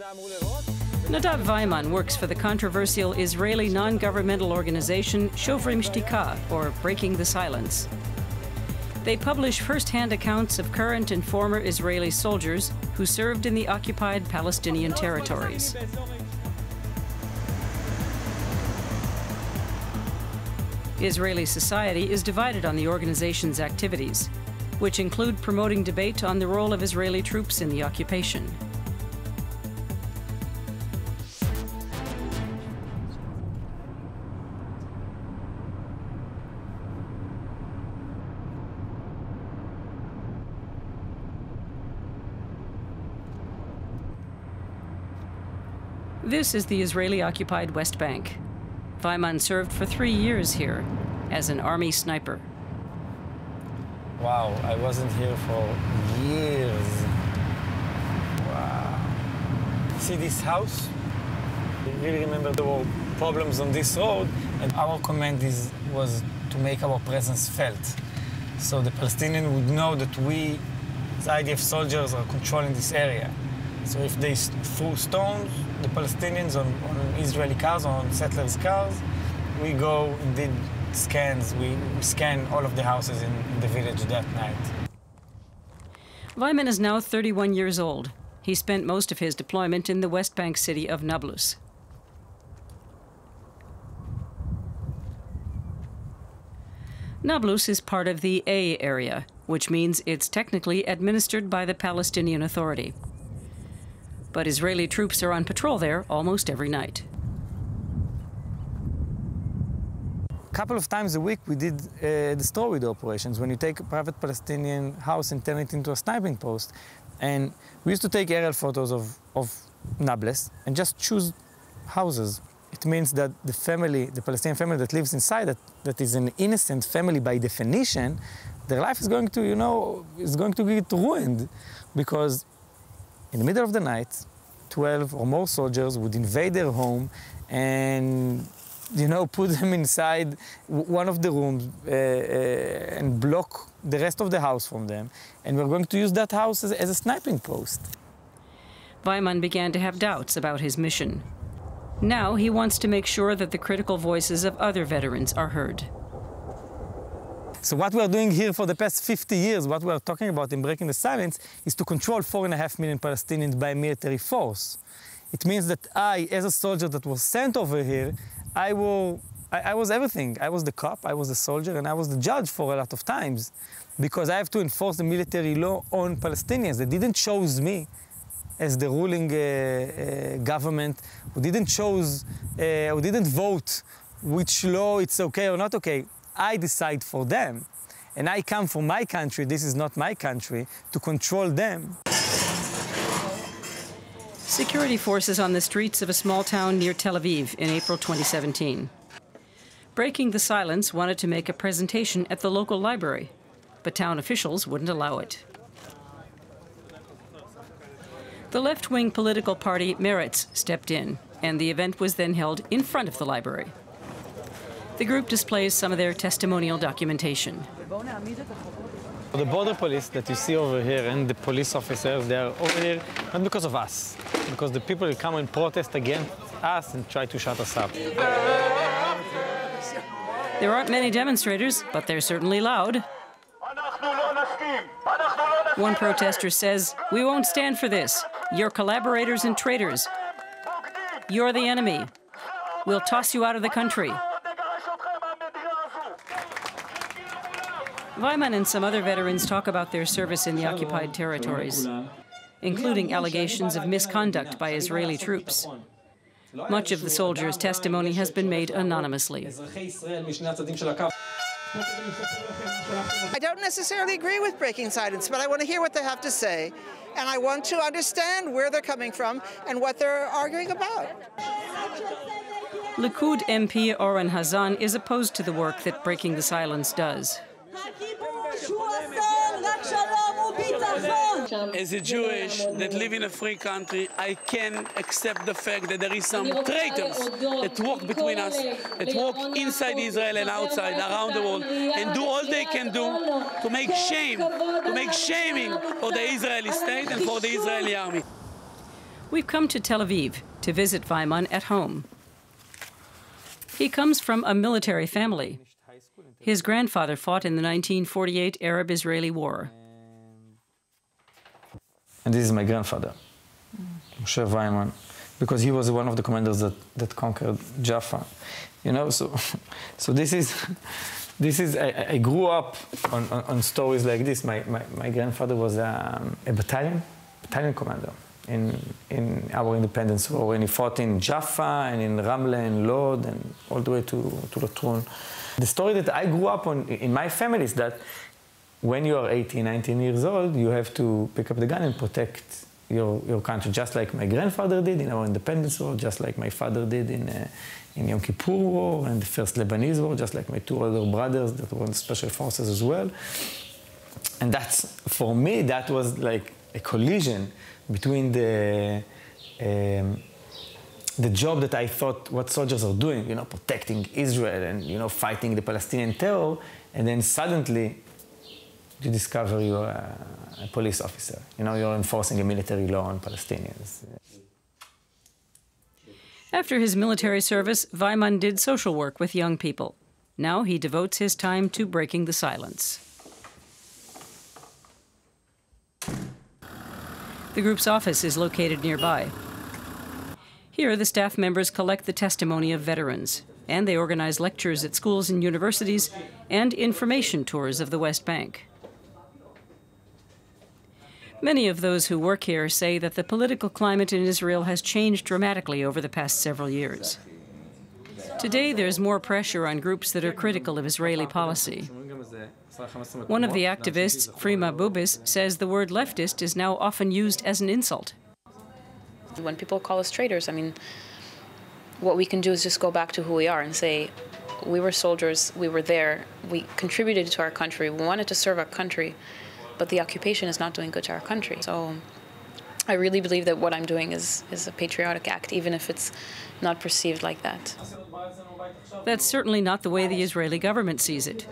Nadav Weiman works for the controversial Israeli non-governmental organization Shofrim Shtika, or Breaking the Silence. They publish first-hand accounts of current and former Israeli soldiers who served in the occupied Palestinian territories. Israeli society is divided on the organization's activities, which include promoting debate on the role of Israeli troops in the occupation. This is the Israeli-occupied West Bank. Weiman served for 3 years here as an army sniper. Wow, I wasn't here for years. Wow. See this house? I really remember there were problems on this road, and our command was to make our presence felt. So the Palestinians would know that we, as IDF soldiers, are controlling this area. So if they threw stones, the Palestinians on Israeli cars, on settlers' cars, we go and did scans. We scan all of the houses in the village that night. Weiman is now 31 years old. He spent most of his deployment in the West Bank city of Nablus. Nablus is part of the A area, which means it's technically administered by the Palestinian Authority. But Israeli troops are on patrol there almost every night. A couple of times a week we did destroy the operations, when you take a private Palestinian house and turn it into a sniping post. And we used to take aerial photos of Nablus and just choose houses. It means that the family, the Palestinian family that lives inside, that is an innocent family by definition, their life is going to, is going to get ruined, because in the middle of the night, 12 or more soldiers would invade their home and, put them inside one of the rooms and block the rest of the house from them. And we're going to use that house as a sniping post. Weiman began to have doubts about his mission. Now he wants to make sure that the critical voices of other veterans are heard. So what we are doing here for the past 50 years, what we are talking about in Breaking the Silence, is to control 4.5 million Palestinians by military force. It means that I, as a soldier that was sent over here, I was everything. I was the cop, I was the soldier, and I was the judge for a lot of times, because I have to enforce the military law on Palestinians. They didn't choose me as the ruling government, who didn't vote which law it's okay or not okay. I decide for them, and I come from my country, this is not my country, to control them. Security forces on the streets of a small town near Tel Aviv in April 2017. Breaking the Silence wanted to make a presentation at the local library, but town officials wouldn't allow it. The left-wing political party Meretz stepped in, and the event was then held in front of the library. The group displays some of their testimonial documentation. The border police that you see over here and the police officers, they are over here not because of us, because the people will come and protest against us and try to shut us up. There aren't many demonstrators, but they're certainly loud. One protester says, "We won't stand for this. You're collaborators and traitors. You're the enemy. We'll toss you out of the country." Weiman and some other veterans talk about their service in the occupied territories, including allegations of misconduct by Israeli troops. Much of the soldiers' testimony has been made anonymously. I don't necessarily agree with Breaking Silence, but I want to hear what they have to say, and I want to understand where they're coming from and what they're arguing about. Likud MP Oren Hazan is opposed to the work that Breaking the Silence does. As a Jewish that live in a free country, I can accept the fact that there is some traitors that walk between us, that walk inside Israel and outside, around the world, and do all they can do to make shaming for the Israeli state and for the Israeli army. We've come to Tel Aviv to visit Weiman at home. He comes from a military family. His grandfather fought in the 1948 Arab-Israeli War. And this is my grandfather, Moshe Weiman, because he was one of the commanders that conquered Jaffa. You know, so this is I grew up on stories like this. My grandfather was a battalion commander in our independence war, and he fought in Jaffa and in Ramle and Lod and all the way to Latrun. The story that I grew up on in my family is that when you are 18, 19 years old, you have to pick up the gun and protect your country, just like my grandfather did in our independence war, just like my father did in Yom Kippur War and the First Lebanese War, just like my two older brothers that were in special forces as well. And that's, for me, that was like a collision between the job that I thought what soldiers are doing, you know, protecting Israel and, you know, fighting the Palestinian terror, and then suddenly you discover you're a police officer. You know, you're enforcing a military law on Palestinians. After his military service, Weiman did social work with young people. Now he devotes his time to breaking the silence. The group's office is located nearby. Here, the staff members collect the testimony of veterans, and they organize lectures at schools and universities and information tours of the West Bank. Many of those who work here say that the political climate in Israel has changed dramatically over the past several years. Today, there's more pressure on groups that are critical of Israeli policy. One of the activists, Frima Bubis, says the word leftist is now often used as an insult. When people call us traitors, I mean, what we can do is just go back to who we are and say, we were soldiers, we were there, we contributed to our country, we wanted to serve our country, but the occupation is not doing good to our country. So I really believe that what I'm doing is a patriotic act, even if it's not perceived like that. That's certainly not the way the Israeli government sees it.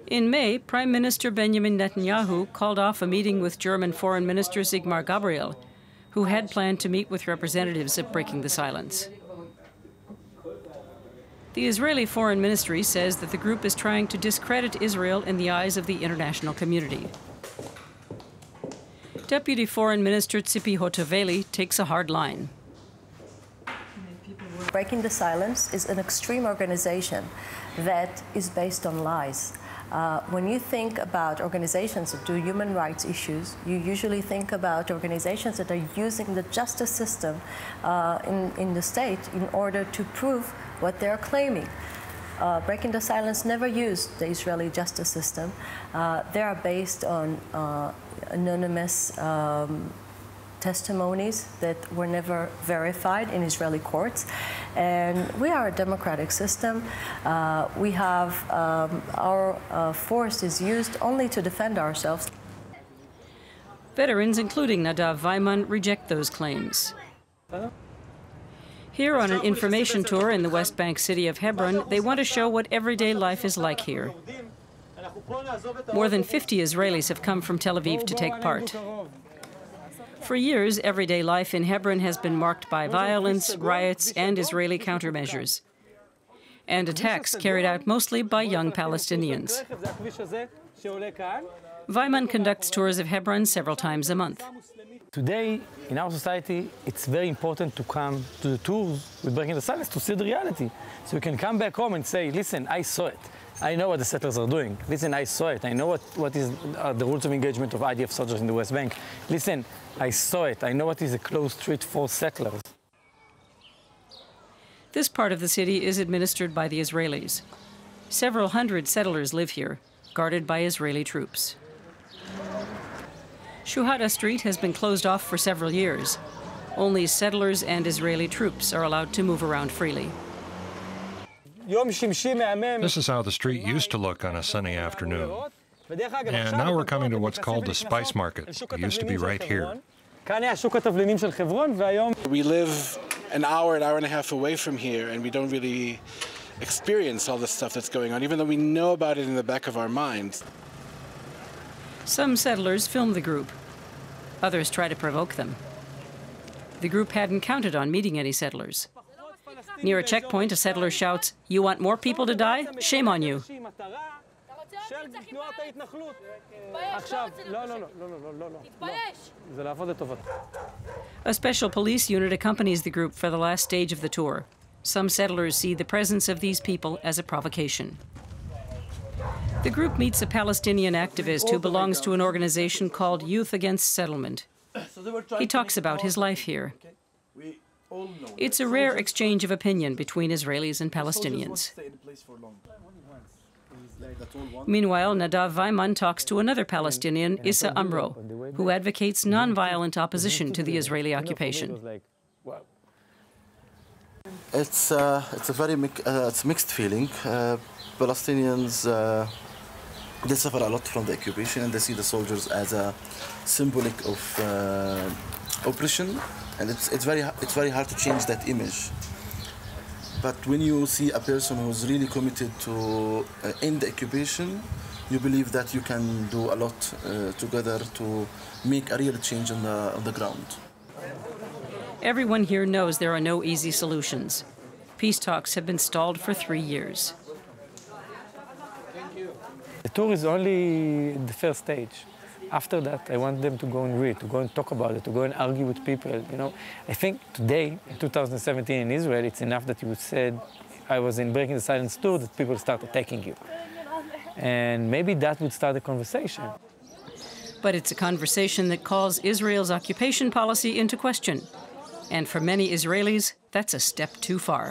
In May, Prime Minister Benjamin Netanyahu called off a meeting with German Foreign Minister Sigmar Gabriel, who had planned to meet with representatives of Breaking the Silence. The Israeli Foreign Ministry says that the group is trying to discredit Israel in the eyes of the international community. Deputy Foreign Minister Tzipi Hotovely takes a hard line. Breaking the Silence is an extreme organization that is based on lies. When you think about organizations that do human rights issues, you usually think about organizations that are using the justice system in the state in order to prove what they're claiming. Breaking the Silence never used the Israeli justice system. They are based on anonymous testimonies that were never verified in Israeli courts. And we are a democratic system. We have our force is used only to defend ourselves. Veterans, including Nadav Weiman, reject those claims. Here on an information tour in the West Bank city of Hebron, they want to show what everyday life is like here. More than 50 Israelis have come from Tel Aviv to take part. For years, everyday life in Hebron has been marked by violence, riots, and Israeli countermeasures, and attacks carried out mostly by young Palestinians. Weiman conducts tours of Hebron several times a month. Today, in our society, it's very important to come to the tours with Breaking the Silence to see the reality. So you can come back home and say, listen, I saw it. I know what the settlers are doing. Listen, I saw it. I know what is the rules of engagement of IDF soldiers in the West Bank. Listen, I saw it. I know what is a closed street for settlers. This part of the city is administered by the Israelis. Several hundred settlers live here, guarded by Israeli troops. Shuhada Street has been closed off for several years. Only settlers and Israeli troops are allowed to move around freely. This is how the street used to look on a sunny afternoon. And now we're coming to what's called the spice market. It used to be right here. We live an hour and a half away from here, and we don't really experience all the stuff that's going on, even though we know about it in the back of our minds. Some settlers film the group. Others try to provoke them. The group hadn't counted on meeting any settlers. Near a checkpoint, a settler shouts, "You want more people to die? Shame on you." A special police unit accompanies the group for the last stage of the tour. Some settlers see the presence of these people as a provocation. The group meets a Palestinian activist who belongs to an organization called Youth Against Settlement. He talks about his life here. It's a rare exchange of opinion between Israelis and Palestinians. Meanwhile, Nadav Weiman talks to another Palestinian, Issa Amro, who advocates nonviolent opposition to the Israeli occupation. It's a very mixed feeling. Palestinians they suffer a lot from the occupation, and they see the soldiers as a symbolic of oppression, and it's very hard to change that image. But when you see a person who's really committed to end the occupation, you believe that you can do a lot together to make a real change on the ground. Everyone here knows there are no easy solutions. Peace talks have been stalled for 3 years. The tour is only the first stage. After that, I want them to go and read, to go and talk about it, to go and argue with people. You know, I think today, in 2017 in Israel, it's enough that you said, I was in Breaking the Silence tour, that people start attacking you. And maybe that would start a conversation. But it's a conversation that calls Israel's occupation policy into question. And for many Israelis, that's a step too far.